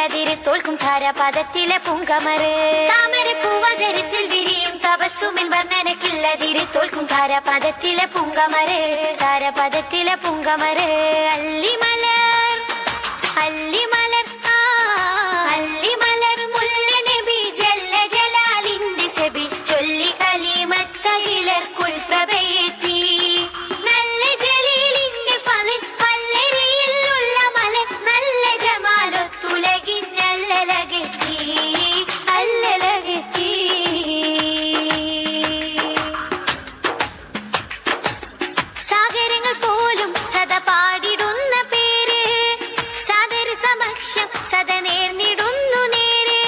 മലരില്ലെതിരെ തോൽക്കും ധാരാപാദത്തിലെ പൂങ്കമറ്. താമരപ്പൂവതരത്തിൽ വിരിയും തപസ്സുമിൽ വർണ്ണനക്കില്ലെതിരെ തോൽക്കും ധാരാപാദത്തിലെ പൂങ്കമറ്. ധാരാപാദത്തിലെ പൂങ്കമറ്. അല്ലിമലർ അല്ലിമലർ അല്ലിമലർ മുല്ല നബി ജല്ല ജലാലിന്റെ സബി ചൊല്ലി കലിമത്തകിലർക്കുൾ പ്രഭയെത്തി. നല്ല ജലീലിന്റെ പല്ലരിയിലുള്ള മലർ നല്ല ജമാലൊത്തുലകിഞ്ഞല്ലലകെത്തി അല്ലലകെത്തി. സാഗരങ്ങൾ പോലും സദാ പാടിടുന്ന പേര് സാദര സമക്ഷം സദാ നേർന്നിടുന്നു നേര്.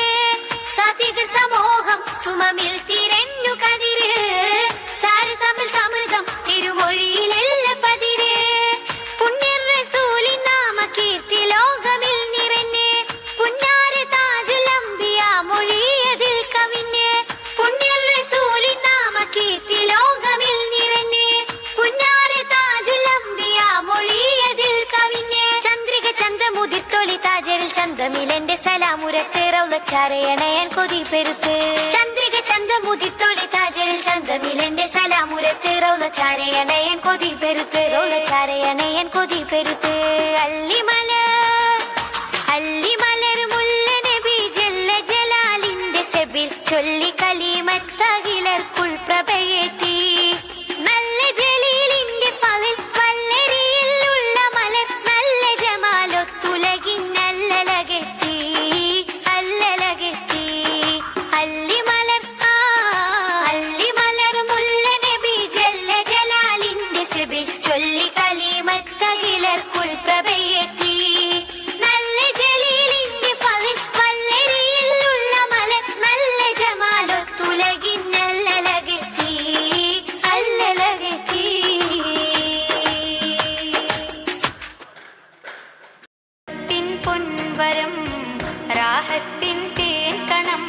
സാത്വിക സമൂഹം സുമമിൽ തിരഞ്ഞു കതിര് സാരസമിൽ സമൃദ്ധം തിരുമൊഴിയിലെല്ല പതിര്. പുണ്യർ റസൂലിൻ നാമ കീർത്തി ലോകമിൽ നിറഞ്ഞ് പുന്നാര താജുൽ അംബിയ മൊഴിയതിൽ കവിഞ്ഞ്. പുണ്യർ റസൂലിൻ നാമ കീർത്തി ലോകമിൽ നിറഞ്ഞ് പുന്നാര താജുൽ അംബിയ മൊഴിയതിൽ കവിഞ്ഞ്. ചന്ദ്രിക ചന്തമുതിർത്തൊളി താജരിൽ ചന്തമിലെന്റെ സലാമുരത്ത് റൗളച്ചാരയണയൻ കൊതി പെരുത്ത്. ചന്ദ്രിക ചന്തമുതിർത്തൊളി താജരിൽ ചന്തമിലെന്റെ സലാമുരത്ത് റൗളച്ചാരയണയൻ കൊതി പെരുത്ത്. റൗളച്ചാരയണയൻ കൊതി പെരുത്ത്. അല്ലിമലർ അല്ലിമലർ മുല്ല നബി ജല്ല ജലാലിന്റെ സബിൽ ചൊല്ലി കലിമത്തകിലർക്കുൾ പ്രഭയെത്തി. നല്ല ജലീലിന്റെ പല്ലരിയിലുള്ള മലർ നല്ല ജമാലൊത്തുലകിഞ്ഞല്ലലകെത്തി അല്ലലകെത്തി. അല്ലിമലർ അല്ലിമലർ മുല്ല നബി ജല്ല ജലാലിന്റെ സബിൽ ചൊല്ലി കലിമത്തകിലർക്കുൾ പ്രഭയെത്തി. നല്ല ജലീലിന്റെ പല്ലരിയിലുള്ള മലർ നല്ല ജമാലൊത്തുലകിഞ്ഞല്ലലകെത്തി അല്ലലകെത്തി. പൊൻവരം രാഹത്തിൻ തേൻ കണം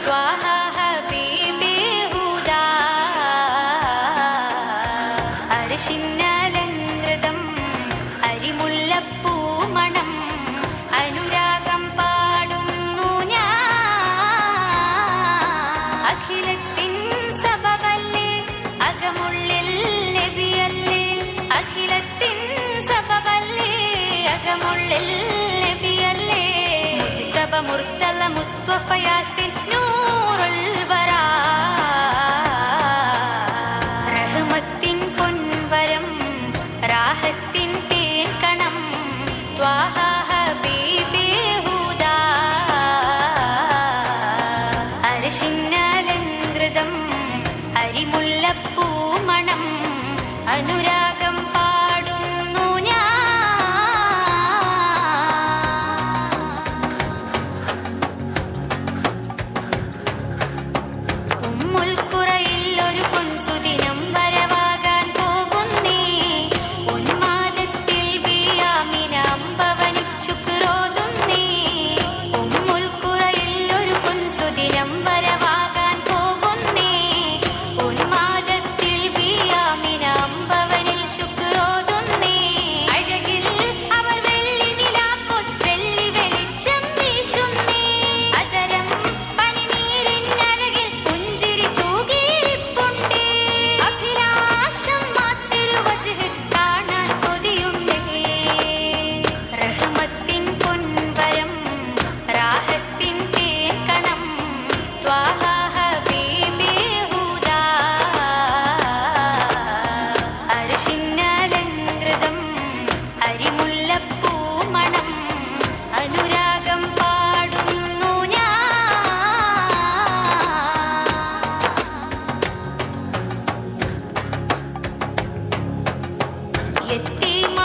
ത്വാഹ ഹബീബേ ഹുദാ. അർശിന്നലങ്കൃതം അരിമുല്ലപ്പൂമണം അനുരാഗം പാടുന്നു ഞാൻ. അഖിലത്തിൻ സബബല്ലേ അകമുള്ളിൽ നബിയല്ലേ. അഖിലത്തിൻ സബബല്ലേ അകമുള്ളിൽ നബിയല്ലേ. മുജ്തബ മുർത്തല മുസ്തഫ യാസിൻ നൂറുൽ വറാ. റഹ്മത്തിൻ പൊൻവരം രാഹത്തിൻ തേൻ കണം ത്വാഹ ഹബീബേ ഹുദാ. അർശിന്നലങ്കൃതം അരിമുല്ലപ്പൂമണം അനുരാഗം പാടുന്നു ഞാൻ. ഉമ്മുൽഖുറയിൽ ഒരു പൊൻസുദിനം വരവാകാൻ പോകുന്നേ. ഉന്മാദത്തിൽ ബിയാമിന അമ്പവനും ശുക്രോതുന്നേ. ഉമ്മുൽഖുറയിൽ ഒരു പൊൻസുദിനം വരവാകാൻ പോകുന്നേ. ഉന്മാദത്തിൽ ബിയാമിന അമ്പവനിൽ ശുക്രോതുന്നേ. അഴകിൽ അവർ വെള്ളി നിലാപ്പോൾ വെള്ളി വെളിച്ചം വീശുന്നേ. അതരം പനിനീരിൻ അഴകിൽ പുഞ്ചിരി തൂകിയിരിപ്പുണ്ടേ. അഭിലാഷം മാത്തിരുവജ്ഹ് കാണാൻ കൊതിയുണ്ടേ. റഹ്മത്തിൻ പൊൻവരം രാഹത്തിൻ തേൻ കണം ത്വാഹ ഹബീബേ ഹുദാ. അർശിന്നലങ്കൃതം അരിമുല്ലപ്പൂമണം അനുരാഗം പാടുന്നു ഞാൻ. യത്തീമാ